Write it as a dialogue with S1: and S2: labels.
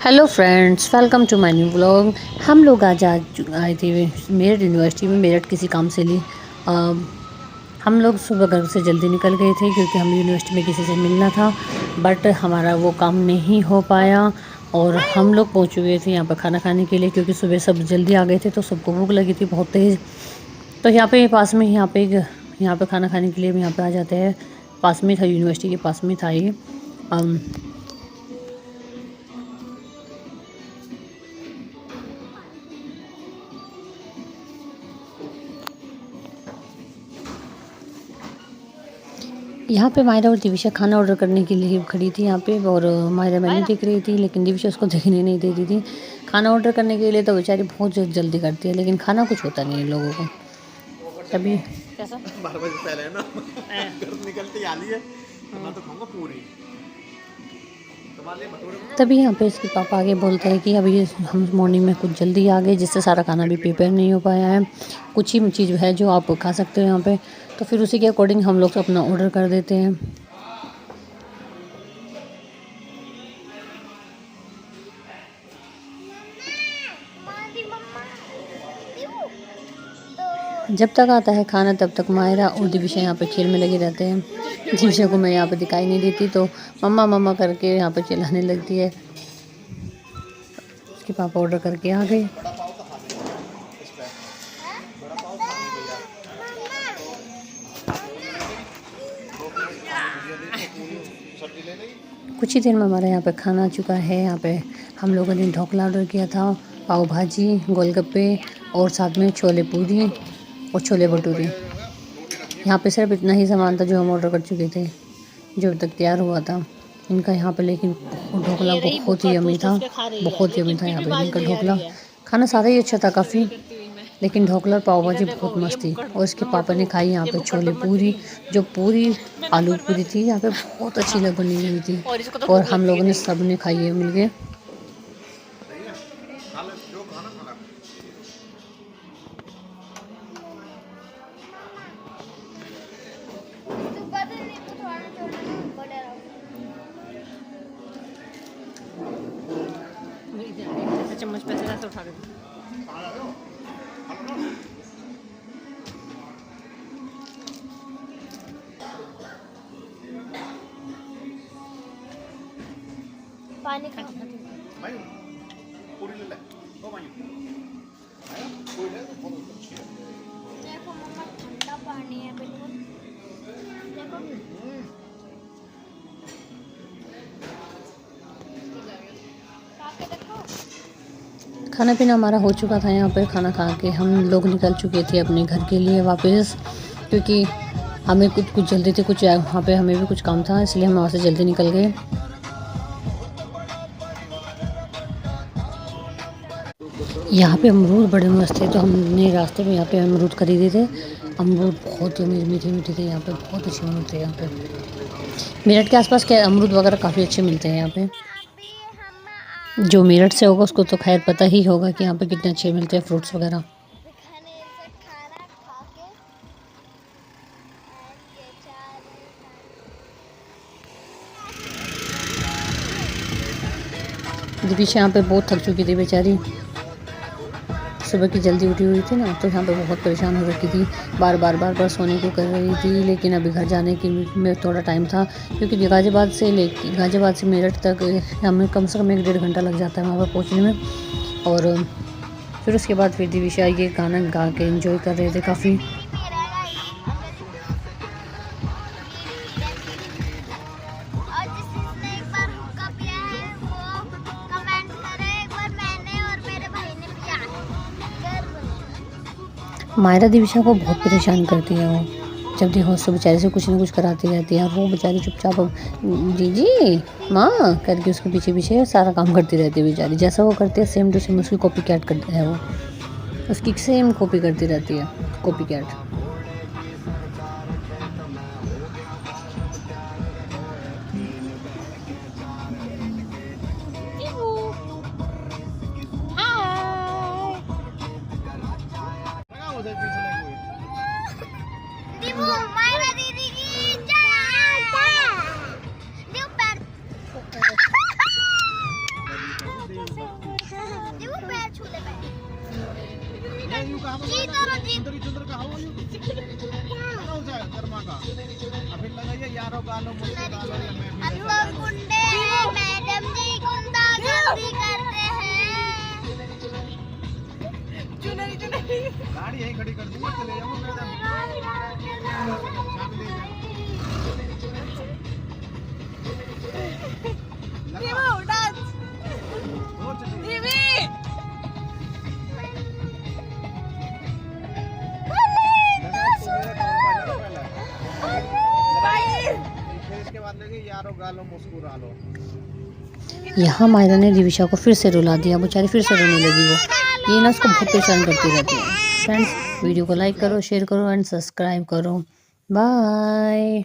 S1: Hello friends, welcome to my new vlog. हम लोग आज आए थे मेरठ यूनिवर्सिटी में, मेरठ किसी काम से लिए। हम लोग सुबह घर से जल्दी निकल गए थे क्योंकि हमें यूनिवर्सिटी में किसी से मिलना था, बट हमारा वो काम नहीं हो पाया और हम लोग पहुँच गए थे यहाँ पर खाना खाने के लिए क्योंकि सुबह सब जल्दी आ गए थे तो सबको भूख लगी थी बहुत तेज़। तो यहाँ पे पास में यहाँ पे खाना खाने के लिए यहाँ पे आ जाते हैं। पास में था, यूनिवर्सिटी के पास में था ये। यहाँ पे मायरा और दिविशा खाना ऑर्डर करने के लिए खड़ी थी यहाँ पे, और मायरा मेन्यू देख रही थी लेकिन दिविशा उसको देखने नहीं दे रही थी। खाना ऑर्डर करने के लिए तो बेचारी बहुत जल्दी करती है लेकिन खाना कुछ होता नहीं है लोगों को। तभी
S2: 12 बजे पहले है ना घर निकलती आली है मैं तो खाऊंगा पूरी।
S1: तभी यहाँ पे इसके पापा आगे बोलते हैं कि अभी हम मॉर्निंग में कुछ जल्दी आ गए जिससे सारा खाना भी प्रिपेयर नहीं हो पाया है, कुछ ही चीज़ है जो आप खा सकते हो यहाँ पे, तो फिर उसी के अकॉर्डिंग हम लोग अपना ऑर्डर कर देते हैं। जब तक आता है खाना तब तक मायरा और दिविशा यहाँ पे खेल में लगे रहते हैं। दिविशा को मैं यहाँ पे दिखाई नहीं देती तो मम्मा मम्मा करके यहाँ पे चिल्लाने लगती है। उसके पापा ऑर्डर करके आ गए। कुछ ही देर में हमारा यहाँ पे खाना आ चुका है। यहाँ पे हम लोगों ने ढोकला ऑर्डर किया था, पाव भाजी, गोलगप्पे और साथ में छोले पूरी और छोले भटूरे। यहाँ पे सिर्फ इतना ही सामान था जो हम ऑर्डर कर चुके थे, जो अभी तक तैयार हुआ था इनका यहाँ पे। लेकिन ढोकला बहुत ही यम्मी था, बहुत यम्मी था यहाँ पे इनका ढोकला। खाना सारा ही अच्छा था काफ़ी, लेकिन ढोकला और पाव भाजी बहुत मस्त थी। और इसके पापा ने खाई यहाँ पे छोले पूरी, जो पूरी आलू पूरी थी यहाँ पे बहुत अच्छी बनी हुई थी, और हम लोगों ने सब ने खाई है मिल के। चम्मच पैसे से उठा दे।
S3: पानी का
S2: पूरी ले ले ओ भाई पूरी ले तो बहुत अच्छी है।
S3: देखो मम्मा, ठंडा पानी है बिल्कुल। देखो खाके देखो।
S1: खाना पीना हमारा हो चुका था। यहाँ पे खाना खा के हम लोग निकल चुके थे अपने घर के लिए वापस, क्योंकि हमें कुछ जल्दी थी, कुछ वहाँ पे हमें भी कुछ काम था, इसलिए हम वहाँ से जल्दी निकल गए। यहाँ पे अमरूद बड़े मस्त थे तो हमने रास्ते में यहाँ पे अमरूद खरीदे थे। अमरूद बहुत ही मीठे मीठे थे यहाँ पे, बहुत अच्छे अमरूद थे यहाँ पे। मेरठ के आसपास के अमरूद वगैरह काफ़ी अच्छे मिलते हैं यहाँ पे। जो मेरठ से होगा उसको तो खैर पता ही होगा कि यहाँ पे कितने अच्छे मिलते हैं फ्रूट्स वगैरह। दिविशा यहाँ पे बहुत थक चुकी थी बेचारी, सुबह की जल्दी उठी हुई थी ना, तो यहाँ पे बहुत परेशान हो रखी थी, बार बार सोने को कर रही थी। लेकिन अभी घर जाने के में थोड़ा टाइम था क्योंकि गाज़ियाबाद से मेरठ तक हमें कम से कम 1-1.5 घंटा लग जाता है वहाँ पर पहुँचने में। और फिर उसके बाद फिर दिविशा ये गाना गा के एंजॉय कर रहे थे काफ़ी। मायरा दिविशा को बहुत परेशान करती है वो, जब देखो उसको बेचारे से कुछ ना कुछ कराती रहती है। वो बेचारी चुपचाप जी माँ करके उसके पीछे पीछे सारा काम करती रहती है बेचारी। जैसा वो करती है सेम टू सेम उसकी कॉपी कैट करती है, वो उसकी सेम कॉपी करती रहती है, कॉपी कैट।
S3: मायरा दीदी की जय। हम लोग गुंडे हैं, मैडम जी गुंडागर्दी करते हैं।
S2: गाड़ी यहीं खड़ी कर दूंगा, चले जाओ मैडम। इसके बाद लगे यारो गालो मुस्कुरा लो।
S1: यहाँ मायरा ने दिविशा को फिर से रुला दिया, बेचारी फिर से रोने लगी। वो ये ना उसको बहुत परेशान करती रहती है। फ्रेंड्स वीडियो को लाइक करो, शेयर करो एंड सब्सक्राइब करो। बाय।